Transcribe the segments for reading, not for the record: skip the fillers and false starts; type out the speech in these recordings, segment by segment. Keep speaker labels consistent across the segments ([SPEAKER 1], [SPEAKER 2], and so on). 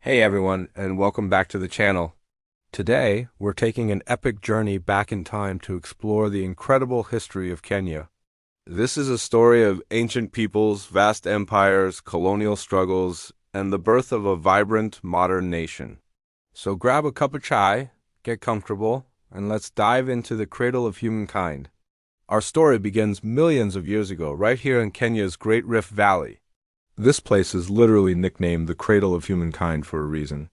[SPEAKER 1] Hey everyone, and welcome back to the channel. Today, we're taking an epic journey back in time to explore the incredible history of Kenya. This is a story of ancient peoples, vast empires, colonial struggles, and the birth of a vibrant modern nation. So grab a cup of chai, get comfortable, and let's dive into the cradle of humankind. Our story begins millions of years ago, right here in Kenya's Great Rift Valley. This place is literally nicknamed the cradle of humankind for a reason.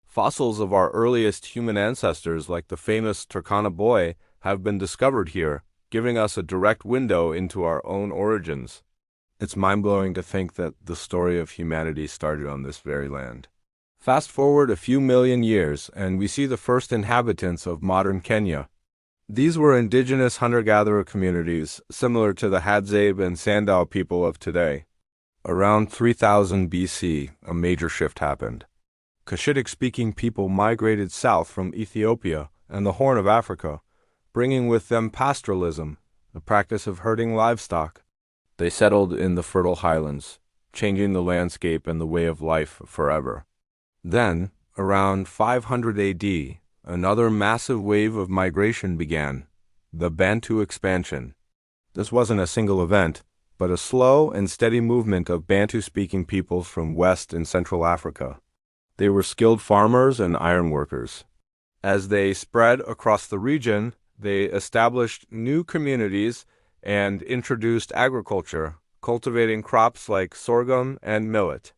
[SPEAKER 1] Fossils of our earliest human ancestors, like the famous Turkana boy, have been discovered here, giving us a direct window into our own origins. It's mind-blowing to think that the story of humanity started on this very land. Fast forward a few million years, and we see the first inhabitants of modern Kenya. These were indigenous hunter-gatherer communities, similar to the Hadzabe and Sandal people of today. Around 3000 BC, a major shift happened. Cushitic-speaking people migrated south from Ethiopia and the Horn of Africa, bringing with them pastoralism, the practice of herding livestock. They settled in the fertile highlands, changing the landscape and the way of life forever. Then, around 500 AD, another massive wave of migration began, the Bantu expansion. This wasn't a single event, but a slow and steady movement of Bantu-speaking peoples from West and Central Africa. They were skilled farmers and ironworkers. As they spread across the region, they established new communities and introduced agriculture, cultivating crops like sorghum and millet.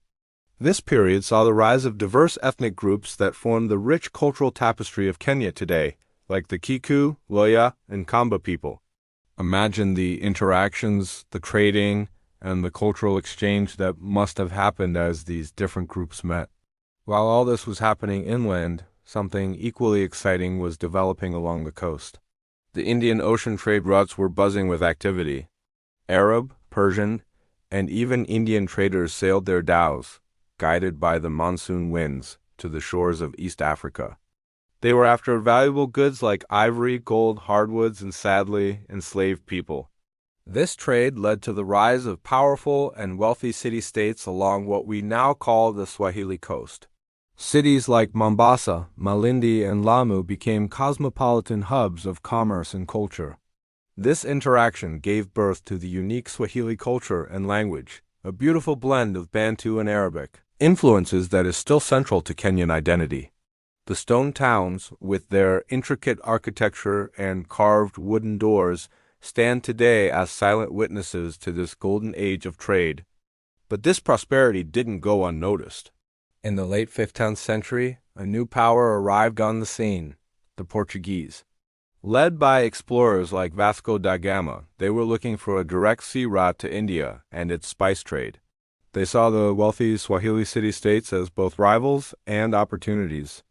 [SPEAKER 1] This period saw the rise of diverse ethnic groups that form the rich cultural tapestry of Kenya today, like the Kiku, Loya, and Kamba people. Imagine the interactions, the trading, and the cultural exchange that must have happened as these different groups met. While all this was happening inland, something equally exciting was developing along the coast. The Indian Ocean trade routes were buzzing with activity. Arab, Persian, and even Indian traders sailed their dhows, guided by the monsoon winds, to the shores of East Africa. They were after valuable goods like ivory, gold, hardwoods, and sadly, enslaved people. This trade led to the rise of powerful and wealthy city-states along what we now call the Swahili coast. Cities like Mombasa, Malindi, and Lamu became cosmopolitan hubs of commerce and culture. This interaction gave birth to the unique Swahili culture and language, a beautiful blend of Bantu and Arabic, influences that is still central to Kenyan identity. The stone towns, with their intricate architecture and carved wooden doors, stand today as silent witnesses to this golden age of trade. But this prosperity didn't go unnoticed. In the late 15th century, a new power arrived on the scene, the Portuguese. Led by explorers like Vasco da Gama, they were looking for a direct sea route to India and its spice trade. They saw the wealthy Swahili city-states as both rivals and opportunities.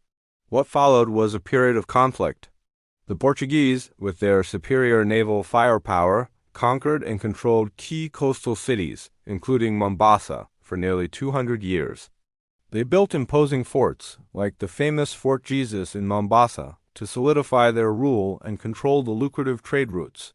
[SPEAKER 1] What followed was a period of conflict. The Portuguese, with their superior naval firepower, conquered and controlled key coastal cities, including Mombasa, for nearly 200 years. They built imposing forts, like the famous Fort Jesus in Mombasa, to solidify their rule and control the lucrative trade routes.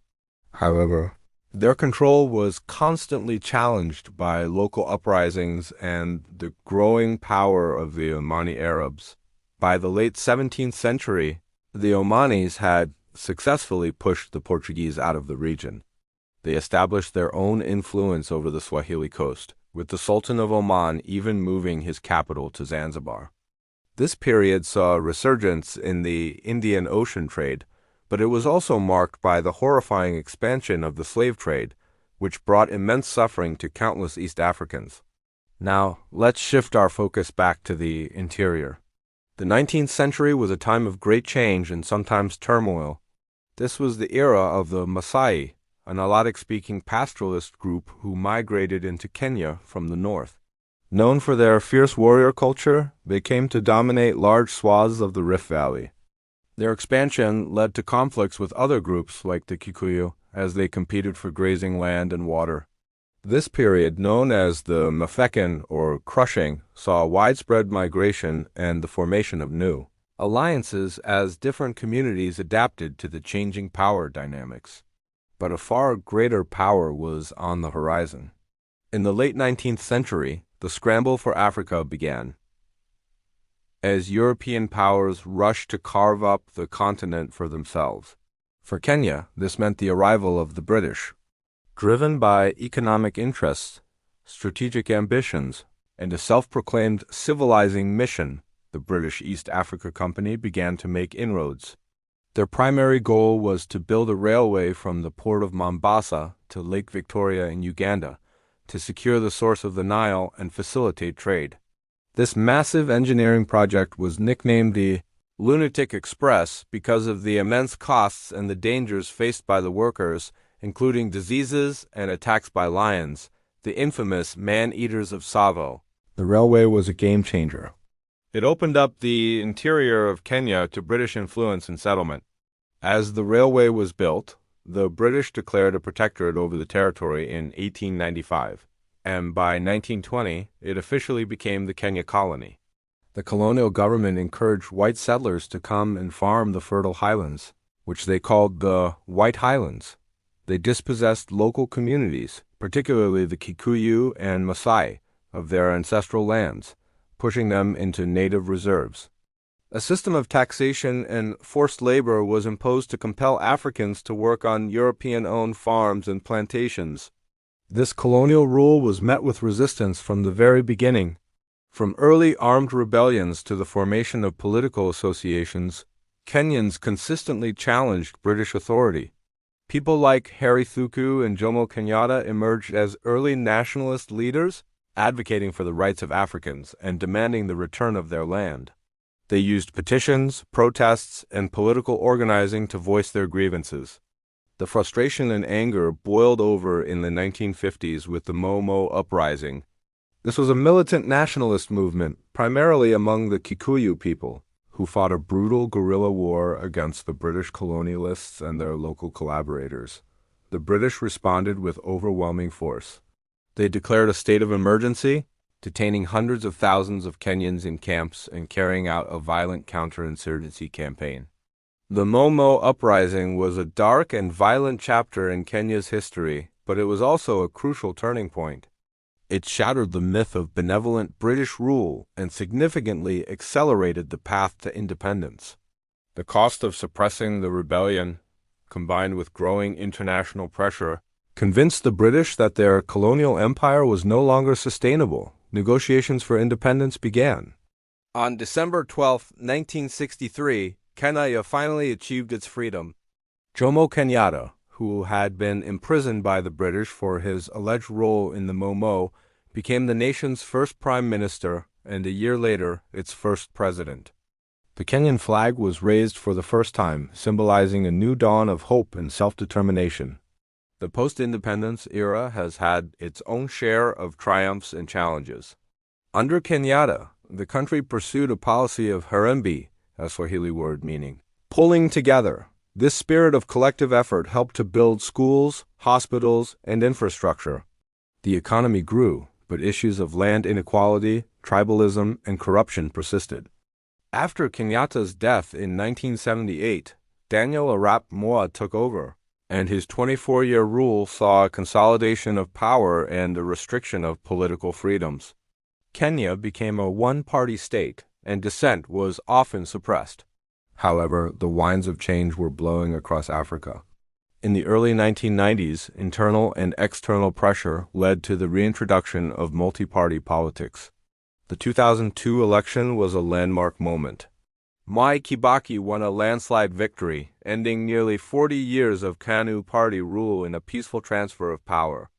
[SPEAKER 1] However, their control was constantly challenged by local uprisings and the growing power of the Omani Arabs. By the late 17th century, the Omanis had successfully pushed the Portuguese out of the region. They established their own influence over the Swahili coast, with the Sultan of Oman even moving his capital to Zanzibar. This period saw a resurgence in the Indian Ocean trade, but it was also marked by the horrifying expansion of the slave trade, which brought immense suffering to countless East Africans. Now, let's shift our focus back to the interior. The 19th century was a time of great change and sometimes turmoil. This was the era of the Maasai, an Aladic-speaking pastoralist group who migrated into Kenya from the north. Known for their fierce warrior culture, they came to dominate large swaths of the Rift Valley. Their expansion led to conflicts with other groups like the Kikuyu as they competed for grazing land and water. This period, known as the Mafeking or crushing, saw widespread migration and the formation of new alliances as different communities adapted to the changing power dynamics. But a far greater power was on the horizon. In the late 19th century, the scramble for Africa began. as European powers rushed to carve up the continent for themselves. For Kenya, this meant the arrival of the British. Driven by economic interests, strategic ambitions, and a self-proclaimed civilizing mission, the British East Africa Company began to make inroads. Their primary goal was to build a railway from the port of Mombasa to Lake Victoria in Uganda, to secure the source of the Nile and facilitate trade. This massive engineering project was nicknamed the Lunatic Express because of the immense costs and the dangers faced by the workers, including diseases and attacks by lions, the infamous man-eaters of Tsavo. The railway was a game-changer. It opened up the interior of Kenya to British influence and settlement. As the railway was built, the British declared a protectorate over the territory in 1895, and by 1920 it officially became the Kenya colony. The colonial government encouraged white settlers to come and farm the fertile highlands, which they called the White Highlands. They dispossessed local communities, particularly the Kikuyu and Maasai, of their ancestral lands, pushing them into native reserves. A system of taxation and forced labor was imposed to compel Africans to work on European-owned farms and plantations. This colonial rule was met with resistance from the very beginning. From early armed rebellions to the formation of political associations, Kenyans consistently challenged British authority. People like Harry Thuku and Jomo Kenyatta emerged as early nationalist leaders, advocating for the rights of Africans and demanding the return of their land. They used petitions, protests, and political organizing to voice their grievances. The frustration and anger boiled over in the 1950s with the Momo Uprising. This was a militant nationalist movement, primarily among the Kikuyu people, who fought a brutal guerrilla war against the British colonialists and their local collaborators. The British responded with overwhelming force. They declared a state of emergency, detaining hundreds of thousands of Kenyans in camps and carrying out a violent counterinsurgency campaign. The Momo Uprising was a dark and violent chapter in Kenya's history, but it was also a crucial turning point. It shattered the myth of benevolent British rule and significantly accelerated the path to independence. The cost of suppressing the rebellion, combined with growing international pressure, convinced the British that their colonial empire was no longer sustainable. Negotiations for independence began. On December 12, 1963, Kenya finally achieved its freedom. Jomo Kenyatta, who had been imprisoned by the British for his alleged role in the Momo, became the nation's first prime minister and a year later its first president. The Kenyan flag was raised for the first time, symbolizing a new dawn of hope and self-determination. The post-independence era has had its own share of triumphs and challenges. Under Kenyatta, the country pursued a policy of harambee, a Swahili word meaning pulling together. This spirit of collective effort helped to build schools, hospitals, and infrastructure. The economy grew, but issues of land inequality, tribalism, and corruption persisted. After Kenyatta's death in 1978, Daniel Arap Moi took over, and his 24-year rule saw a consolidation of power and a restriction of political freedoms. Kenya became a one-party state, and dissent was often suppressed. However, the winds of change were blowing across Africa. In the early 1990s, internal and external pressure led to the reintroduction of multi-party politics. The 2002 election was a landmark moment. Mwai Kibaki won a landslide victory, ending nearly 40 years of KANU party rule in a peaceful transfer of power.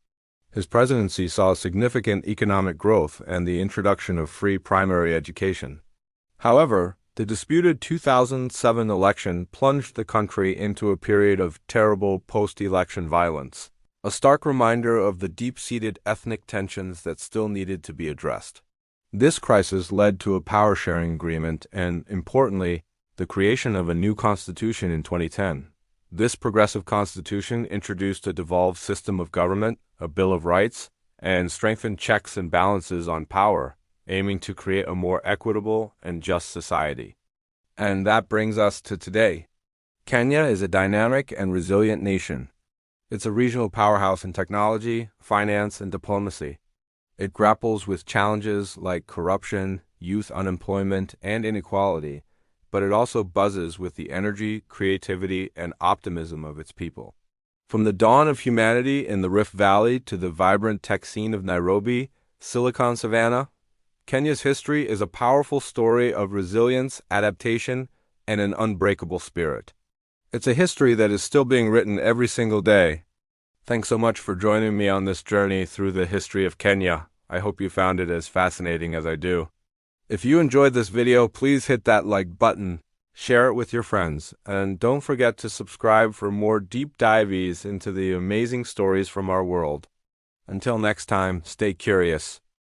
[SPEAKER 1] His presidency saw significant economic growth and the introduction of free primary education. However, the disputed 2007 election plunged the country into a period of terrible post-election violence, a stark reminder of the deep-seated ethnic tensions that still needed to be addressed. This crisis led to a power-sharing agreement and, importantly, the creation of a new constitution in 2010. This progressive constitution introduced a devolved system of government, a Bill of Rights, and strengthened checks and balances on power, aiming to create a more equitable and just society. And that brings us to today. Kenya is a dynamic and resilient nation. It's a regional powerhouse in technology, finance, and diplomacy. It grapples with challenges like corruption, youth unemployment, and inequality, but it also buzzes with the energy, creativity, and optimism of its people. From the dawn of humanity in the Rift Valley to the vibrant tech scene of Nairobi, Silicon Savannah, Kenya's history is a powerful story of resilience, adaptation, and an unbreakable spirit. It's a history that is still being written every single day. Thanks so much for joining me on this journey through the history of Kenya. I hope you found it as fascinating as I do. If you enjoyed this video, please hit that like button, share it with your friends, and don't forget to subscribe for more deep dives into the amazing stories from our world. Until next time, stay curious.